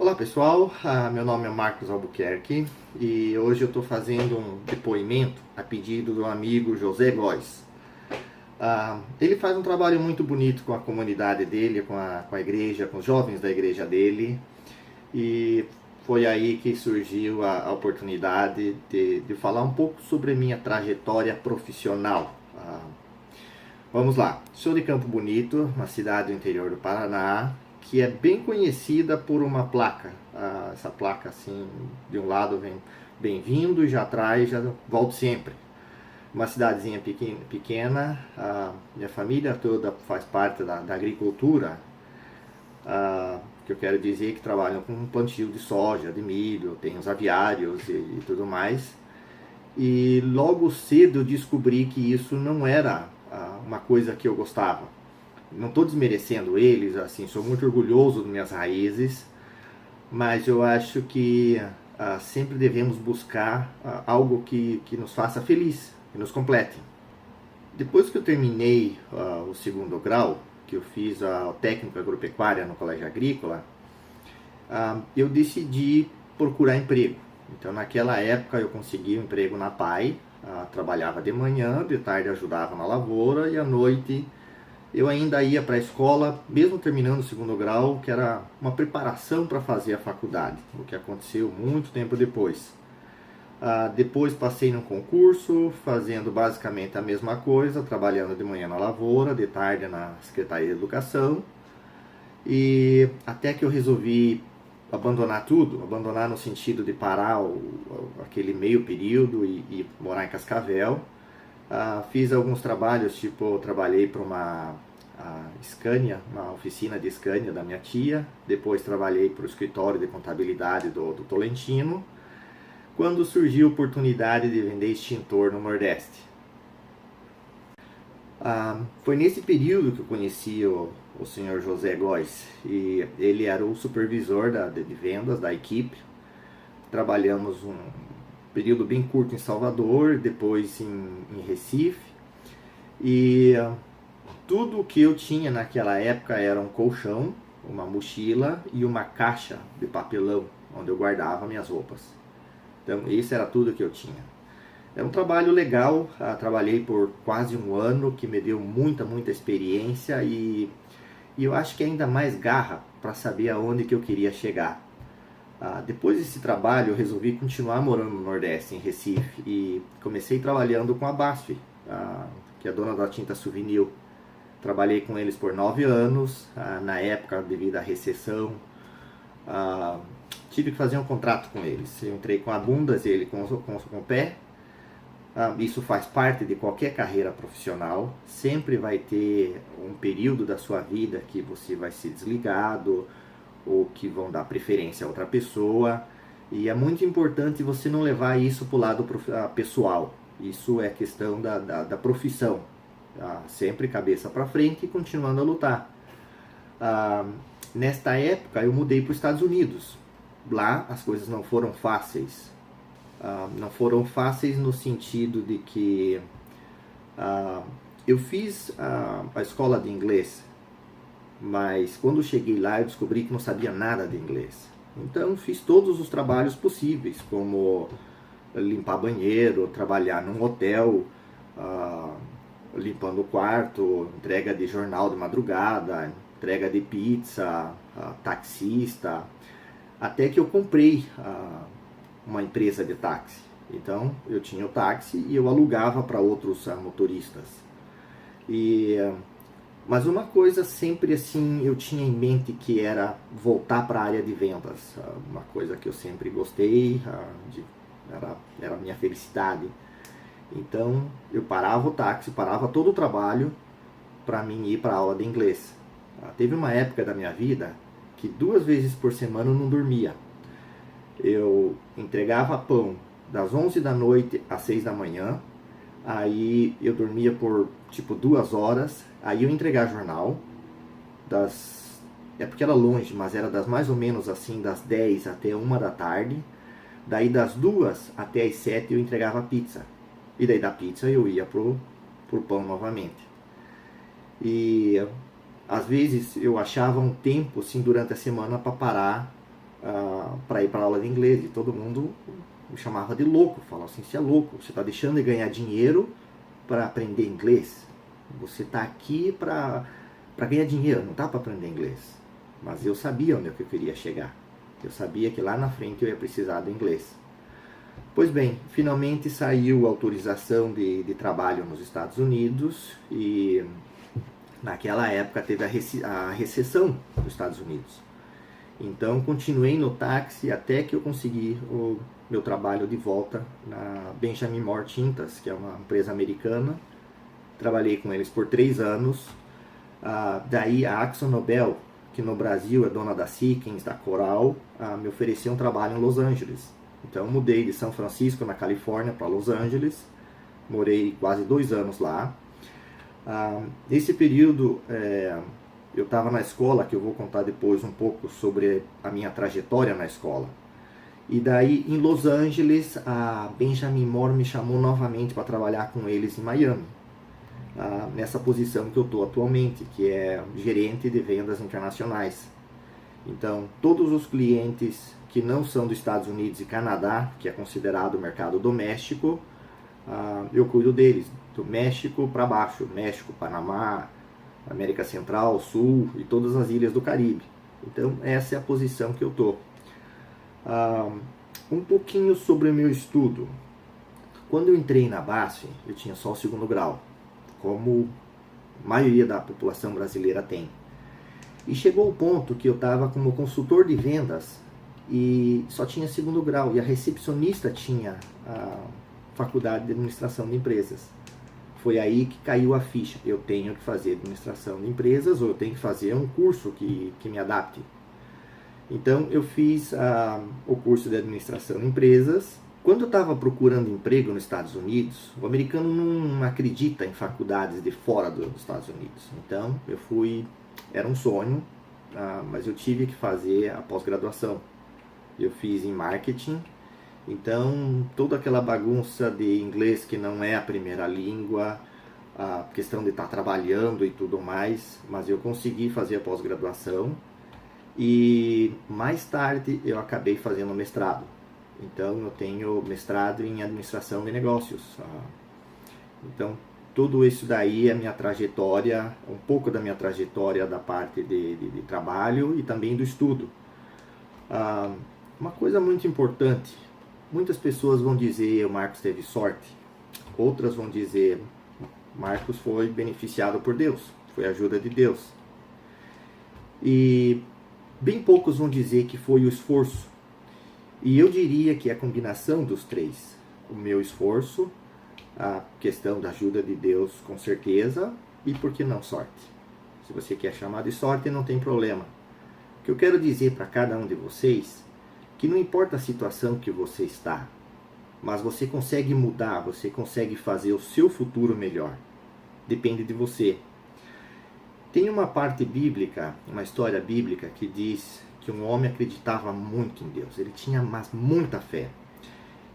Olá pessoal, meu nome é Marcos Albuquerque e hoje eu estou fazendo um depoimento a pedido do amigo José Góes. Ele faz um trabalho muito bonito com a comunidade dele, com a igreja, com os jovens da igreja dele, e foi aí que surgiu a oportunidade de falar um pouco sobre a minha trajetória profissional. Vamos lá, sou de Campo Bonito, uma cidade do interior do Paraná, que é bem conhecida por uma placa. Essa placa, assim, de um lado vem bem-vindo e já atrás já volto sempre. Uma cidadezinha pequena, minha família toda faz parte da agricultura, que eu quero dizer que trabalham com plantio de soja, de milho, tem os aviários e tudo mais. E logo cedo eu descobri que isso não era uma coisa que eu gostava. Não estou desmerecendo eles, assim, sou muito orgulhoso das minhas raízes, mas eu acho que sempre devemos buscar algo que nos faça feliz, que nos complete. Depois que eu terminei o segundo grau, que eu fiz a técnica agropecuária no colégio agrícola, eu decidi procurar emprego. Então naquela época eu consegui um emprego na PAI, trabalhava de manhã, de tarde ajudava na lavoura e à noite eu ainda ia para a escola, mesmo terminando o segundo grau, que era uma preparação para fazer a faculdade, o que aconteceu muito tempo depois. Depois passei num concurso, fazendo basicamente a mesma coisa, trabalhando de manhã na lavoura, de tarde na Secretaria de Educação, e até que eu resolvi abandonar tudo, abandonar no sentido de parar aquele meio período e morar em Cascavel. Fiz alguns trabalhos, tipo, trabalhei para uma Scania, uma oficina de Scania da minha tia. Depois trabalhei para o escritório de contabilidade do Tolentino, quando surgiu a oportunidade de vender extintor no Nordeste. Foi nesse período que eu conheci o senhor José Góes, e ele era o supervisor de vendas da equipe. Trabalhamos um período bem curto em Salvador, depois em Recife, e tudo que eu tinha naquela época era um colchão, uma mochila e uma caixa de papelão onde eu guardava minhas roupas. Então isso era tudo que eu tinha. É um trabalho legal, trabalhei por quase um ano, que me deu muita experiência e eu acho que ainda mais garra para saber aonde que eu queria chegar. Depois desse trabalho eu resolvi continuar morando no Nordeste, em Recife, e comecei trabalhando com a BASF, que é a dona da tinta Souvenir. Trabalhei com eles por 9 anos, na época devido à recessão, tive que fazer um contrato com eles. Eu entrei com a bundas e ele com o pé. Isso faz parte de qualquer carreira profissional, sempre vai ter um período da sua vida que você vai ser desligado, ou que vão dar preferência a outra pessoa, e é muito importante você não levar isso para o lado pessoal. Isso é questão da profissão, sempre cabeça para frente e continuando a lutar. Nesta época eu mudei para os Estados Unidos. Lá as coisas não foram fáceis. Não foram fáceis no sentido de que eu fiz a escola de inglês, mas quando cheguei lá eu descobri que não sabia nada de inglês. Então fiz todos os trabalhos possíveis, como limpar banheiro, trabalhar num hotel, limpando o quarto, entrega de jornal de madrugada, entrega de pizza, taxista, até que eu comprei uma empresa de táxi. Então eu tinha o táxi e eu alugava para outros motoristas. Mas uma coisa sempre assim eu tinha em mente, que era voltar para a área de vendas. Uma coisa que eu sempre gostei, era a minha felicidade. Então eu parava o táxi, parava todo o trabalho para mim ir para a aula de inglês. Teve uma época da minha vida que 2 vezes por semana eu não dormia. Eu entregava pão das 11 da noite às 6 da manhã, aí eu dormia por tipo 2 horas, aí eu entregava jornal, é porque era longe, mas era das mais ou menos assim, das 10 até 1 da tarde, daí das 2 até as 7 eu entregava pizza, e daí da pizza eu ia pro pão novamente. E às vezes eu achava um tempo assim durante a semana para parar para ir para aula de inglês, e todo mundo me chamava de louco, falava assim: você é louco, você está deixando de ganhar dinheiro para aprender inglês, você está aqui para ganhar dinheiro, não está para aprender inglês. Mas eu sabia onde eu queria chegar, eu sabia que lá na frente eu ia precisar do inglês. Pois bem, finalmente saiu a autorização de trabalho nos Estados Unidos, e naquela época teve a recessão dos Estados Unidos. Então continuei no táxi até que eu consegui o meu trabalho de volta na Benjamin Moore Tintas, que é uma empresa americana. Trabalhei com eles por 3 anos. Daí a AkzoNobel, que no Brasil é dona da Sikkens, da Coral, me ofereceu um trabalho em Los Angeles. Então eu mudei de São Francisco, na Califórnia, para Los Angeles. Morei quase 2 anos lá. Nesse período eu estava na escola, que eu vou contar depois um pouco sobre a minha trajetória na escola. E daí em Los Angeles a Benjamin Moore me chamou novamente para trabalhar com eles em Miami, nessa posição que eu estou atualmente, que é gerente de vendas internacionais. Então todos os clientes que não são dos Estados Unidos e Canadá, que é considerado o mercado doméstico, eu cuido deles, do México para baixo, México, Panamá, América Central, Sul e todas as ilhas do Caribe. Então essa é a posição que eu estou. Um pouquinho sobre o meu estudo. Quando eu entrei na BASF, eu tinha só o 2º grau, como a maioria da população brasileira tem. E chegou o ponto que eu estava como consultor de vendas e só tinha 2º grau, e a recepcionista tinha a faculdade de administração de empresas. Foi aí que caiu a ficha: eu tenho que fazer administração de empresas, ou eu tenho que fazer um curso que me adapte. Então eu fiz o curso de administração de empresas. Quando eu estava procurando emprego nos Estados Unidos, o americano não acredita em faculdades de fora dos Estados Unidos. Então eu fui, era um sonho, mas eu tive que fazer a pós-graduação. Eu fiz em marketing. Então toda aquela bagunça de inglês que não é a primeira língua, a questão de estar trabalhando e tudo mais, mas eu consegui fazer a pós-graduação. E mais tarde eu acabei fazendo mestrado. Então eu tenho mestrado em administração de negócios. Então tudo isso daí é minha trajetória, um pouco da minha trajetória da parte de trabalho e também do estudo. Uma coisa muito importante: muitas pessoas vão dizer o Marcos teve sorte, outras vão dizer Marcos foi beneficiado por Deus, foi a ajuda de Deus. E bem poucos vão dizer que foi o esforço. E eu diria que é a combinação dos 3. O meu esforço, a questão da ajuda de Deus, com certeza, e por que não sorte? Se você quer chamar de sorte, não tem problema. O que eu quero dizer para cada um de vocês, que não importa a situação que você está, mas você consegue mudar, você consegue fazer o seu futuro melhor. Depende de você. Tem uma parte bíblica, uma história bíblica que diz que um homem acreditava muito em Deus. Ele tinha muita fé.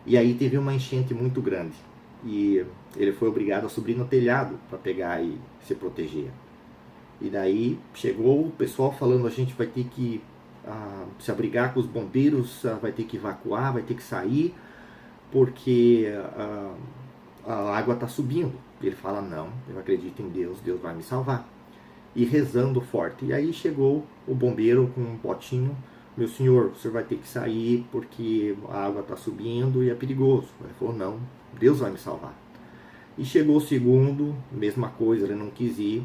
E aí teve uma enchente muito grande. E ele foi obrigado a subir no telhado para pegar e se proteger. E daí chegou o pessoal falando: a gente vai ter que se abrigar com os bombeiros, vai ter que evacuar, vai ter que sair, porque a água está subindo. E ele fala: não, eu acredito em Deus, Deus vai me salvar. E rezando forte. E aí chegou o bombeiro com um potinho: meu senhor, você vai ter que sair porque a água está subindo e é perigoso. Ele falou: não, Deus vai me salvar. E chegou o segundo, mesma coisa, ele não quis ir.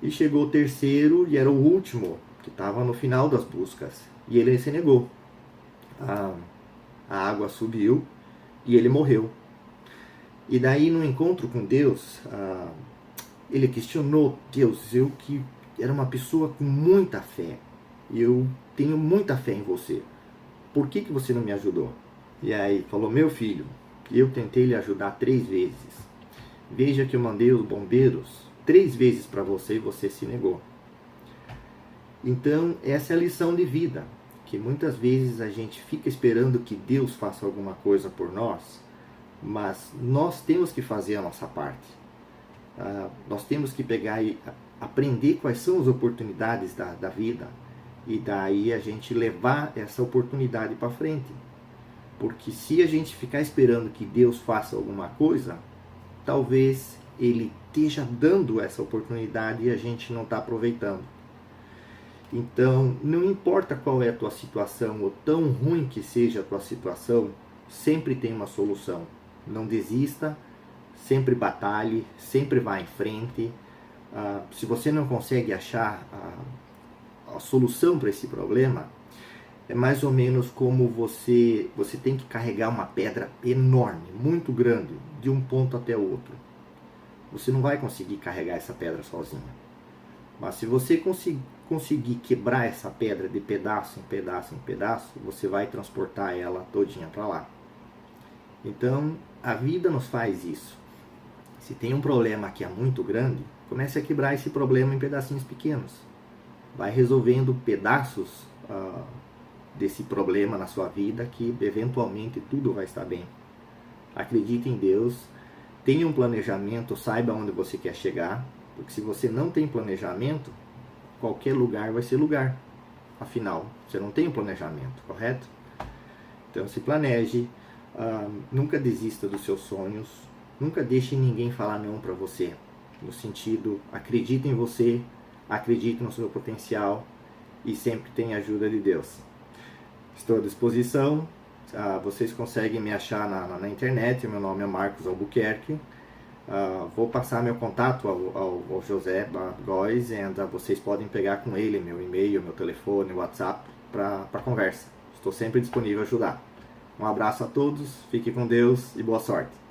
E chegou o terceiro, e era o último, que estava no final das buscas, e ele se negou. A água subiu e ele morreu. E daí no encontro com Deus, ele questionou Deus: eu que era uma pessoa com muita fé, eu tenho muita fé em você, por que você não me ajudou? E aí falou: meu filho, eu tentei lhe ajudar 3 vezes, veja que eu mandei os bombeiros 3 vezes para você e você se negou. Então essa é a lição de vida, que muitas vezes a gente fica esperando que Deus faça alguma coisa por nós, mas nós temos que fazer a nossa parte. Nós temos que pegar e aprender quais são as oportunidades da vida e daí a gente levar essa oportunidade para frente. Porque se a gente ficar esperando que Deus faça alguma coisa, talvez Ele esteja dando essa oportunidade e a gente não está aproveitando. Então, não importa qual é a tua situação, ou tão ruim que seja a tua situação, sempre tem uma solução. Não desista, sempre batalhe, sempre vá em frente. Se você não consegue achar a solução para esse problema, é mais ou menos como você tem que carregar uma pedra enorme, muito grande, de um ponto até o outro. Você não vai conseguir carregar essa pedra sozinho. Mas se você conseguir quebrar essa pedra de pedaço em pedaço em pedaço, você vai transportar ela todinha para lá. Então, a vida nos faz isso. Se tem um problema que é muito grande, comece a quebrar esse problema em pedacinhos pequenos. Vai resolvendo pedaços desse problema na sua vida, que eventualmente tudo vai estar bem. Acredite em Deus, tenha um planejamento, saiba onde você quer chegar, porque se você não tem planejamento, qualquer lugar vai ser lugar. Afinal, você não tem um planejamento, correto? Então se planeje, nunca desista dos seus sonhos, nunca deixe ninguém falar não para você. No sentido, acredite em você, acredite no seu potencial e sempre tenha a ajuda de Deus. Estou à disposição, vocês conseguem me achar na internet, meu nome é Marcos Albuquerque. Vou passar meu contato ao José Góes e vocês podem pegar com ele meu e-mail, meu telefone, WhatsApp para conversa. Estou sempre disponível a ajudar. Um abraço a todos, fique com Deus e boa sorte.